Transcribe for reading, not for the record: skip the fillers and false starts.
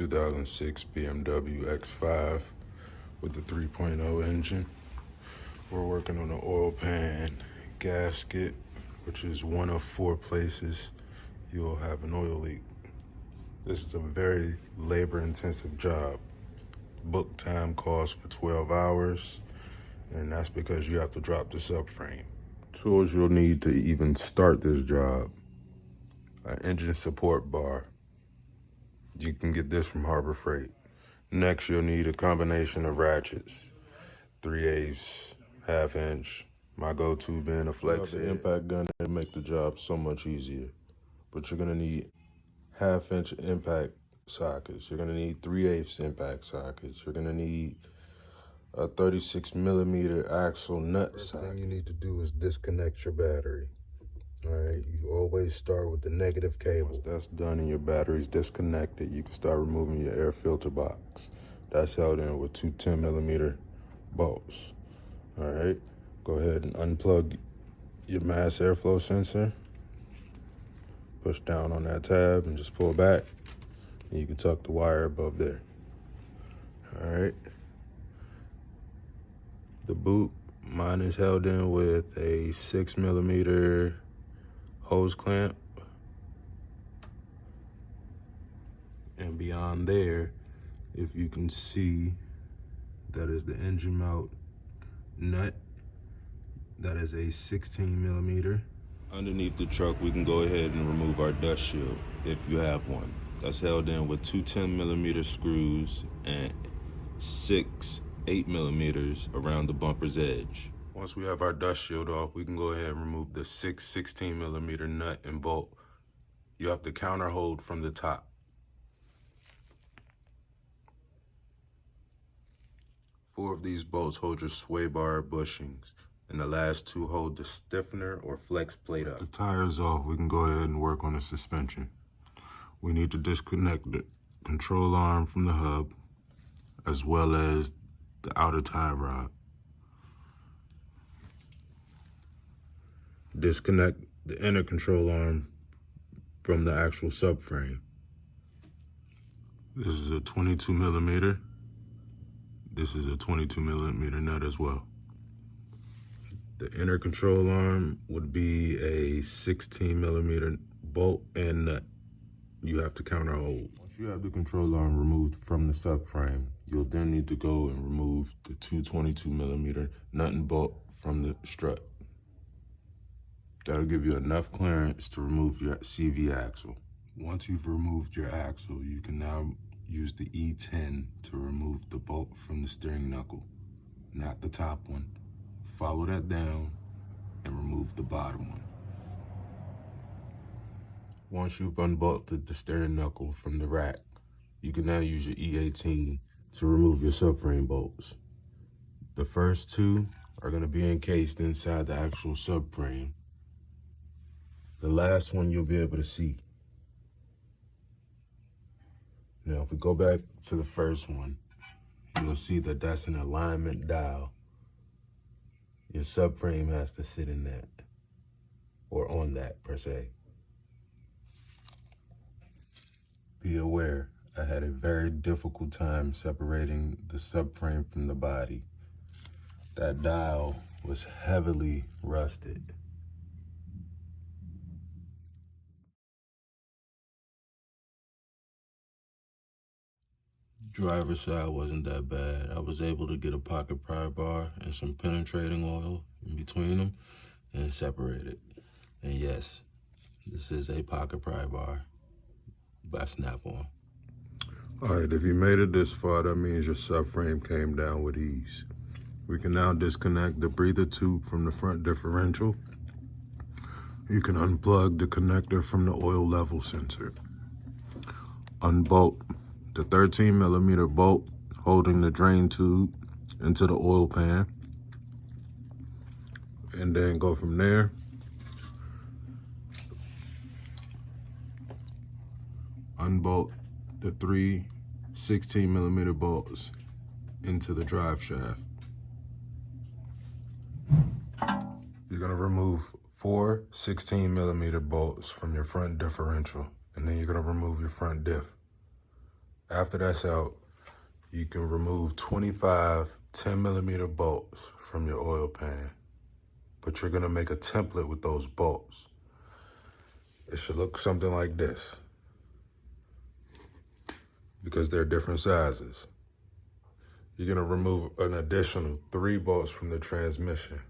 2006 BMW X5 with the 3.0 engine. We're working on the oil pan gasket, which is one of 4 places you'll have an oil leak. This is a very labor-intensive job. Book time calls for 12 hours, and that's because you have to drop the subframe. Tools you'll need to even start this job: an engine support bar. You can get this from Harbor Freight. Next, you'll need a combination of ratchets, 3/8, 1/2 inch. My go-to being a flex head. Impact gun to make the job so much easier. But you're gonna need 1/2 inch impact sockets. You're gonna need 3/8 impact sockets. You're gonna need a 36mm axle nut socket. First thing you need to do is disconnect your battery. All right, you always start with the negative cable. Once that's done and your battery's disconnected, you can start removing your air filter box. That's held in with 2 10mm bolts. All right, go ahead and unplug your mass airflow sensor. Push down on that tab and just pull back. And you can tuck the wire above there. All right. The boot, mine is held in with a 6mm hose clamp. And beyond there, if you can see, that is the engine mount nut. That is a 16mm. Underneath the truck, we can go ahead and remove our dust shield if you have one. That's held in with 2 10mm screws and 6 8mm around the bumper's edge. Once we have our dust shield off, we can go ahead and remove the 6 16mm nut and bolt. You have to counter hold from the top. Four of these bolts hold your sway bar bushings, and the last 2 hold the stiffener or flex plate up. With the tires off, we can go ahead and work on the suspension. We need to disconnect the control arm from the hub, as well as the outer tie rod. Disconnect the inner control arm from the actual subframe. This is a 22mm. This is a 22mm nut as well. The inner control arm would be a 16mm bolt and nut. You have to counter hold. Once you have the control arm removed from the subframe, you'll then need to go and remove the 2 22mm nut and bolt from the strut. That'll give you enough clearance to remove your CV axle. Once you've removed your axle, you can now use the E10 to remove the bolt from the steering knuckle, not the top one. Follow that down and remove the bottom one. Once you've unbolted the steering knuckle from the rack, you can now use your E18 to remove your subframe bolts. The first 2 are going to be encased inside the actual subframe. The last one you'll be able to see. Now, if we go back to the first one, you'll see that that's an alignment dial. Your subframe has to sit in that, or on that per se. Be aware, I had a very difficult time separating the subframe from the body. That dial was heavily rusted. Driver's side wasn't that bad. I was able to get a pocket pry bar and some penetrating oil in between them and separate it. And yes, this is a pocket pry bar by Snap-on. All right, if you made it this far, that means your subframe came down with ease. We can now disconnect the breather tube from the front differential. You can unplug the connector from the oil level sensor. Unbolt the 13mm bolt holding the drain tube into the oil pan, and then go from there. Unbolt the 3 16mm bolts into the drive shaft. You're gonna remove 4 16mm bolts from your front differential, and then you're gonna remove your front diff. After that's out, you can remove 25 10mm bolts from your oil pan. But you're gonna make a template with those bolts. It should look something like this, because they're different sizes. You're gonna remove an additional 3 bolts from the transmission.